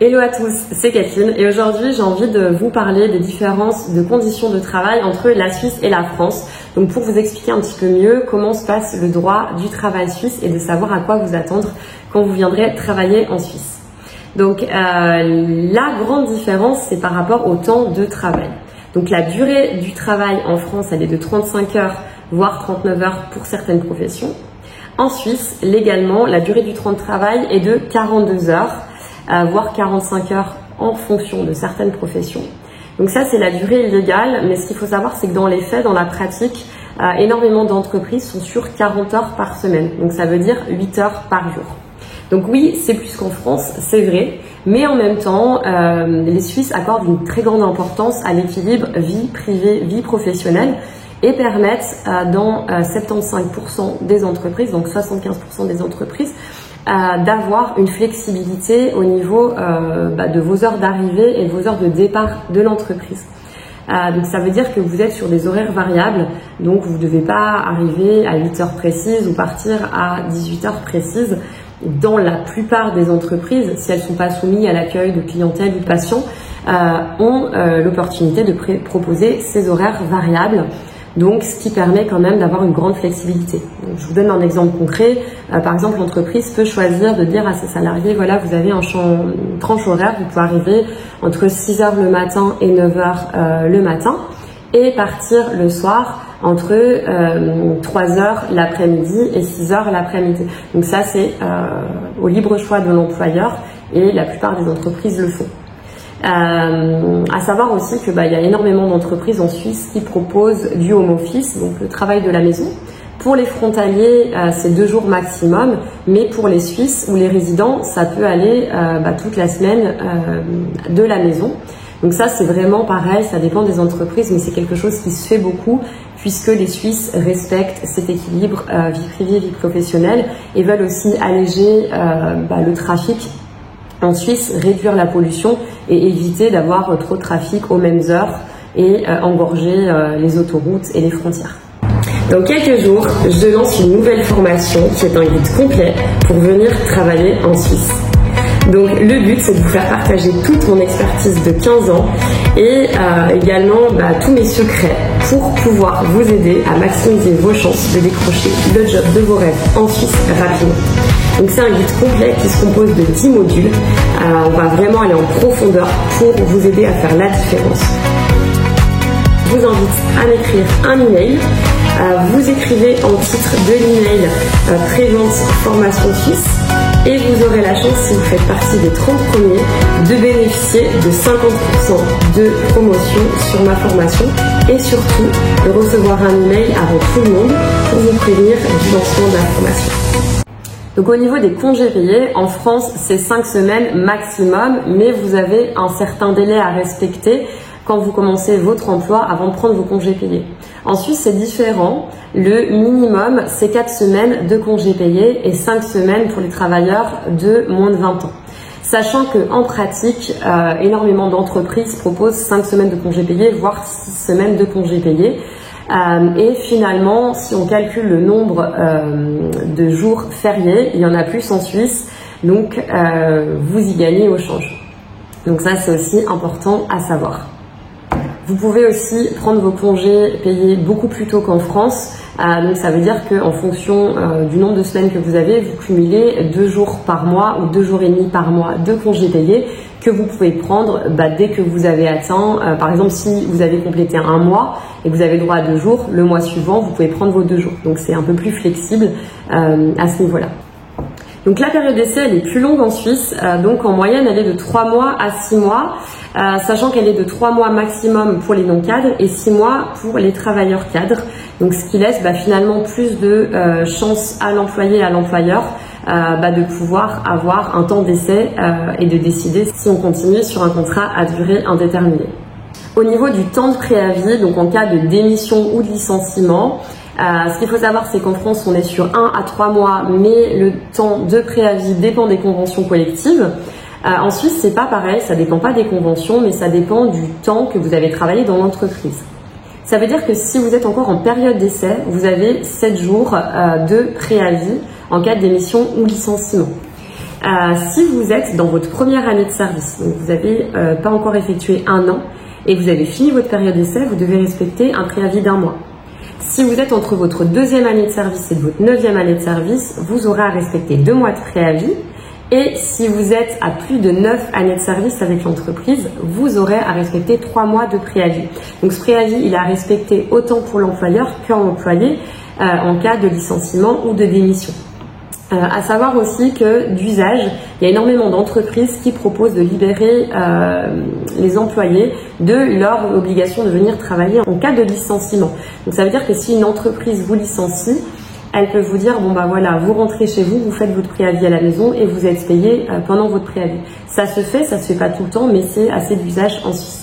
Hello à tous, c'est Catherine et aujourd'hui j'ai envie de vous parler des différences de conditions de travail entre la Suisse et la France. Donc pour vous expliquer un petit peu mieux comment se passe le droit du travail suisse et de savoir à quoi vous attendre quand vous viendrez travailler en Suisse. Donc la grande différence c'est par rapport au temps de travail. Donc la durée du travail en France elle est de 35 heures voire 39 heures pour certaines professions. En Suisse, légalement, la durée du temps de travail est de 42 heures. Voire 45 heures en fonction de certaines professions. Donc ça c'est la durée légale, mais ce qu'il faut savoir c'est que dans les faits, dans la pratique, énormément d'entreprises sont sur 40 heures par semaine, donc ça veut dire 8 heures par jour. Donc oui, c'est plus qu'en France, c'est vrai, mais en même temps, les Suisses accordent une très grande importance à l'équilibre vie privée, vie professionnelle et permettent dans 75% des entreprises, donc 75% des entreprises, d'avoir une flexibilité au niveau de vos heures d'arrivée et de vos heures de départ de l'entreprise. Donc ça veut dire que vous êtes sur des horaires variables, donc vous ne devez pas arriver à 8 heures précises ou partir à 18 heures précises. Dans la plupart des entreprises, si elles ne sont pas soumises à l'accueil de clientèle ou de patients, ont l'opportunité de proposer ces horaires variables. Donc, ce qui permet quand même d'avoir une grande flexibilité. Donc, je vous donne un exemple concret. Par exemple, l'entreprise peut choisir de dire à ses salariés, voilà, vous avez une tranche horaire, vous pouvez arriver entre 6 heures le matin et 9 heures le matin et partir le soir entre 3 heures l'après-midi et 6 heures l'après-midi. Donc ça, c'est au libre choix de l'employeur et la plupart des entreprises le font. À savoir aussi que y a énormément d'entreprises en Suisse qui proposent du home office, donc le travail de la maison. Pour les frontaliers, c'est 2 jours maximum, mais pour les Suisses ou les résidents, ça peut aller toute la semaine de la maison. Donc ça, c'est vraiment pareil, ça dépend des entreprises, mais c'est quelque chose qui se fait beaucoup puisque les Suisses respectent cet équilibre vie privée, vie professionnelle et veulent aussi alléger le trafic en Suisse, réduire la pollution et éviter d'avoir trop de trafic aux mêmes heures et engorger les autoroutes et les frontières. Dans quelques jours, je lance une nouvelle formation qui est un guide complet pour venir travailler en Suisse. Donc le but c'est de vous faire partager toute mon expertise de 15 ans et également tous mes secrets pour pouvoir vous aider à maximiser vos chances de décrocher le job de vos rêves en Suisse rapidement. Donc c'est un guide complet qui se compose de 10 modules. On va vraiment aller en profondeur pour vous aider à faire la différence. Je vous invite à m'écrire un email. Vous écrivez en titre de l'email Prévente Formation Suisse et vous aurez la chance, si vous faites partie des 30 premiers, de bénéficier de 50% de promotion sur ma formation et surtout de recevoir un email avant tout le monde pour vous prévenir du lancement de la formation. Donc au niveau des congés payés, en France, c'est 5 semaines maximum, mais vous avez un certain délai à respecter quand vous commencez votre emploi avant de prendre vos congés payés. En Suisse, c'est différent. Le minimum, c'est 4 semaines de congés payés et 5 semaines pour les travailleurs de moins de 20 ans. Sachant qu'en pratique, énormément d'entreprises proposent 5 semaines de congés payés, voire 6 semaines de congés payés. Et finalement, si on calcule le nombre de jours fériés, il y en a plus en Suisse, donc vous y gagnez au change. Donc ça, c'est aussi important à savoir. Vous pouvez aussi prendre vos congés payés beaucoup plus tôt qu'en France. Donc ça veut dire qu'en fonction du nombre de semaines que vous avez, vous cumulez 2 jours par mois ou 2 jours et demi par mois de congés payés que vous pouvez prendre dès que vous avez atteint. Par exemple, si vous avez complété un mois et que vous avez droit à 2 jours, le mois suivant, vous pouvez prendre vos 2 jours. Donc c'est un peu plus flexible à ce niveau-là. Donc la période d'essai, elle est plus longue en Suisse, donc en moyenne elle est de 3 mois à 6 mois, sachant qu'elle est de 3 mois maximum pour les non-cadres et 6 mois pour les travailleurs cadres, donc ce qui laisse finalement plus de chance à l'employé et à l'employeur de pouvoir avoir un temps d'essai et de décider si on continue sur un contrat à durée indéterminée. Au niveau du temps de préavis, donc en cas de démission ou de licenciement, ce qu'il faut savoir, c'est qu'en France, on est sur 1 à 3 mois, mais le temps de préavis dépend des conventions collectives. En Suisse, c'est pas pareil, ça dépend pas des conventions, mais ça dépend du temps que vous avez travaillé dans l'entreprise. Ça veut dire que si vous êtes encore en période d'essai, vous avez 7 jours de préavis en cas de démission ou licenciement. Si vous êtes dans votre première année de service, donc vous n'avez pas encore effectué 1 an et vous avez fini votre période d'essai, vous devez respecter un préavis d'1 mois. Si vous êtes entre votre 2e année de service et votre 9e année de service, vous aurez à respecter 2 mois de préavis. Et si vous êtes à plus de 9 années de service avec l'entreprise, vous aurez à respecter 3 mois de préavis. Donc ce préavis, il est à respecter autant pour l'employeur qu'en employé en cas de licenciement ou de démission. À savoir aussi que d'usage, il y a énormément d'entreprises qui proposent de libérer les employés de leur obligation de venir travailler en cas de licenciement. Donc ça veut dire que si une entreprise vous licencie, elle peut vous dire, bon bah voilà, vous rentrez chez vous, vous faites votre préavis à la maison et vous êtes payé pendant votre préavis. Ça se fait pas tout le temps, mais c'est assez d'usage en Suisse.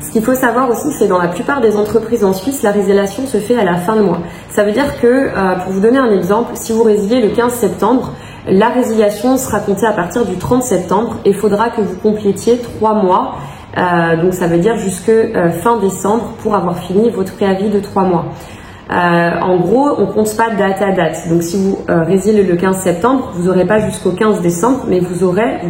Ce qu'il faut savoir aussi, c'est dans la plupart des entreprises en Suisse, la résiliation se fait à la fin de mois. Ça veut dire que, pour vous donner un exemple, si vous résiliez le 15 septembre, la résiliation sera comptée à partir du 30 septembre et il faudra que vous complétiez 3 mois. Donc ça veut dire jusque fin décembre pour avoir fini votre préavis de 3 mois. En gros, on compte pas date à date. Donc si vous résiliez le 15 septembre, vous n'aurez pas jusqu'au 15 décembre, mais vous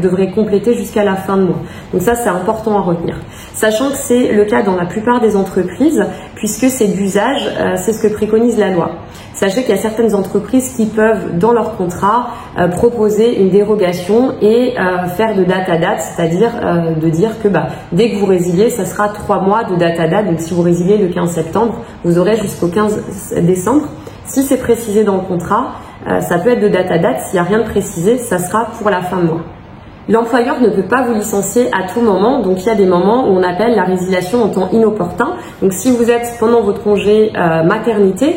devrez compléter jusqu'à la fin de mois. Donc ça, c'est important à retenir. Sachant que c'est le cas dans la plupart des entreprises, puisque c'est d'usage, c'est ce que préconise la loi. Sachez qu'il y a certaines entreprises qui peuvent, dans leur contrat, proposer une dérogation et faire de date à date, c'est-à-dire de dire que dès que vous résiliez, ça sera 3 mois de date à date. Donc si vous résiliez le 15 septembre, vous aurez jusqu'au 15 décembre. Si c'est précisé dans le contrat, ça peut être de date à date. S'il n'y a rien de précisé, ça sera pour la fin de mois. L'employeur ne peut pas vous licencier à tout moment, donc il y a des moments où on appelle la résiliation en temps inopportun. Donc si vous êtes pendant votre congé maternité,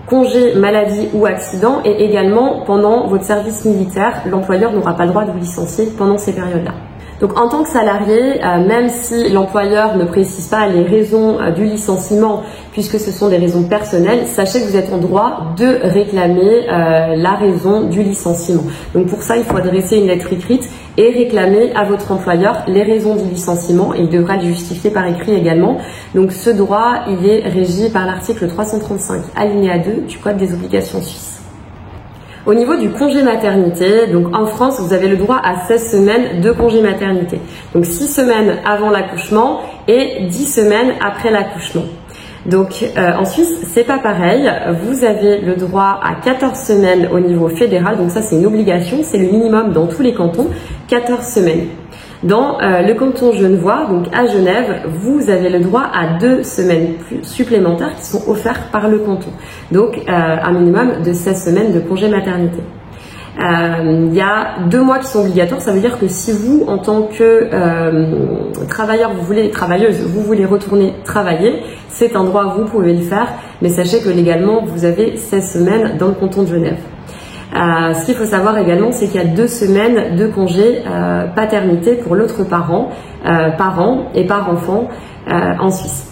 congé maladie ou accident, et également pendant votre service militaire, l'employeur n'aura pas le droit de vous licencier pendant ces périodes-là. Donc en tant que salarié, même si l'employeur ne précise pas les raisons du licenciement, puisque ce sont des raisons personnelles, sachez que vous êtes en droit de réclamer la raison du licenciement. Donc pour ça, il faut adresser une lettre écrite et réclamer à votre employeur les raisons du licenciement, et il devra le justifier par écrit également. Donc ce droit, il est régi par l'article 335 alinéa 2 du Code des obligations suisses. Au niveau du congé maternité, donc en France, vous avez le droit à 16 semaines de congé maternité. Donc 6 semaines avant l'accouchement et 10 semaines après l'accouchement. Donc en Suisse, c'est pas pareil. Vous avez le droit à 14 semaines au niveau fédéral. Donc ça, c'est une obligation, c'est le minimum dans tous les cantons, 14 semaines. Dans le canton genevois, donc à Genève, vous avez le droit à 2 semaines supplémentaires qui sont offertes par le canton. Donc un minimum de 16 semaines de congé maternité. Il y a 2 mois qui sont obligatoires. Ça veut dire que si vous, en tant que travailleur, travailleuse, vous voulez retourner travailler, c'est un droit, vous pouvez le faire. Mais sachez que légalement, vous avez 16 semaines dans le canton de Genève. Ce qu'il faut savoir également, c'est qu'il y a 2 semaines de congé paternité pour l'autre parent et par enfant en Suisse.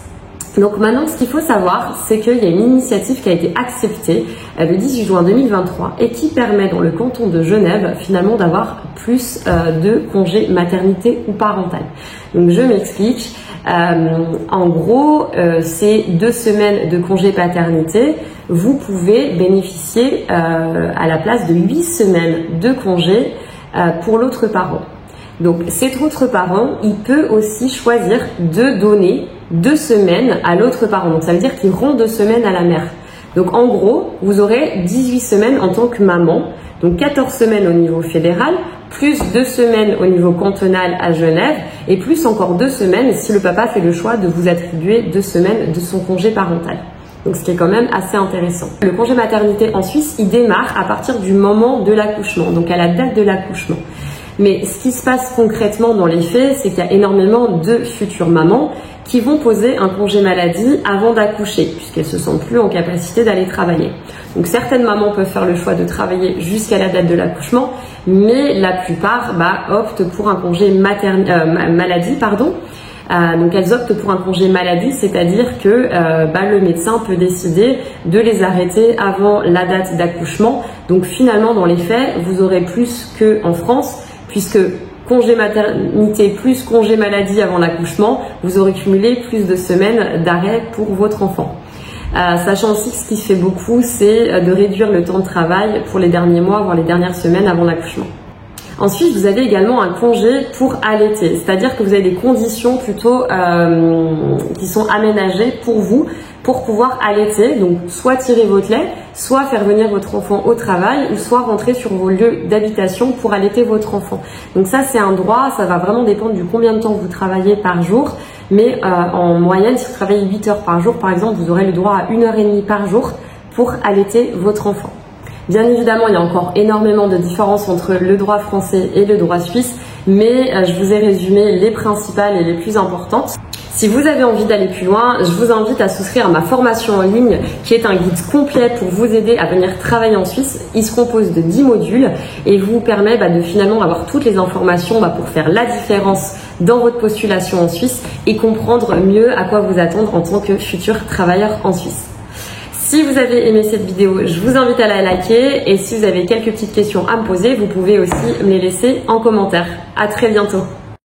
Donc maintenant, ce qu'il faut savoir, c'est qu'il y a une initiative qui a été acceptée le 18 juin 2023 et qui permet dans le canton de Genève finalement d'avoir plus de congés maternité ou parental. Donc je m'explique. En gros, ces 2 semaines de congé paternité, vous pouvez bénéficier à la place de 8 semaines de congé pour l'autre parent. Donc cet autre parent, il peut aussi choisir de donner 2 semaines à l'autre parent. Donc ça veut dire qu'il rend 2 semaines à la mère. Donc en gros, vous aurez 18 semaines en tant que maman, donc 14 semaines au niveau fédéral, plus 2 semaines au niveau cantonal à Genève, et plus encore 2 semaines si le papa fait le choix de vous attribuer 2 semaines de son congé parental. Donc ce qui est quand même assez intéressant. Le congé maternité en Suisse, il démarre à partir du moment de l'accouchement, donc à la date de l'accouchement. Mais ce qui se passe concrètement dans les faits, c'est qu'il y a énormément de futures mamans qui vont poser un congé maladie avant d'accoucher, puisqu'elles ne se sentent plus en capacité d'aller travailler. Donc certaines mamans peuvent faire le choix de travailler jusqu'à la date de l'accouchement, mais la plupart optent pour un congé maladie. Donc elles optent pour un congé maladie, c'est-à-dire que le médecin peut décider de les arrêter avant la date d'accouchement. Donc finalement, dans les faits, vous aurez plus qu'en France, puisque congé maternité plus congé maladie avant l'accouchement, vous aurez cumulé plus de semaines d'arrêt pour votre enfant. Sachant aussi que ce qui se fait beaucoup, c'est de réduire le temps de travail pour les derniers mois, voire les dernières semaines avant l'accouchement. Ensuite, vous avez également un congé pour allaiter, c'est-à-dire que vous avez des conditions plutôt qui sont aménagées pour vous pour pouvoir allaiter, donc soit tirer votre lait, soit faire venir votre enfant au travail, ou soit rentrer sur vos lieux d'habitation pour allaiter votre enfant. Donc ça, c'est un droit, ça va vraiment dépendre du combien de temps vous travaillez par jour, mais en moyenne, si vous travaillez 8 heures par jour, par exemple, vous aurez le droit à 1h30 par jour pour allaiter votre enfant. Bien évidemment, il y a encore énormément de différences entre le droit français et le droit suisse, mais je vous ai résumé les principales et les plus importantes. Si vous avez envie d'aller plus loin, je vous invite à souscrire à ma formation en ligne qui est un guide complet pour vous aider à venir travailler en Suisse. Il se compose de 10 modules et vous permet de finalement avoir toutes les informations pour faire la différence dans votre postulation en Suisse et comprendre mieux à quoi vous attendre en tant que futur travailleur en Suisse. Si vous avez aimé cette vidéo, je vous invite à la liker et si vous avez quelques petites questions à me poser, vous pouvez aussi me les laisser en commentaire. À très bientôt.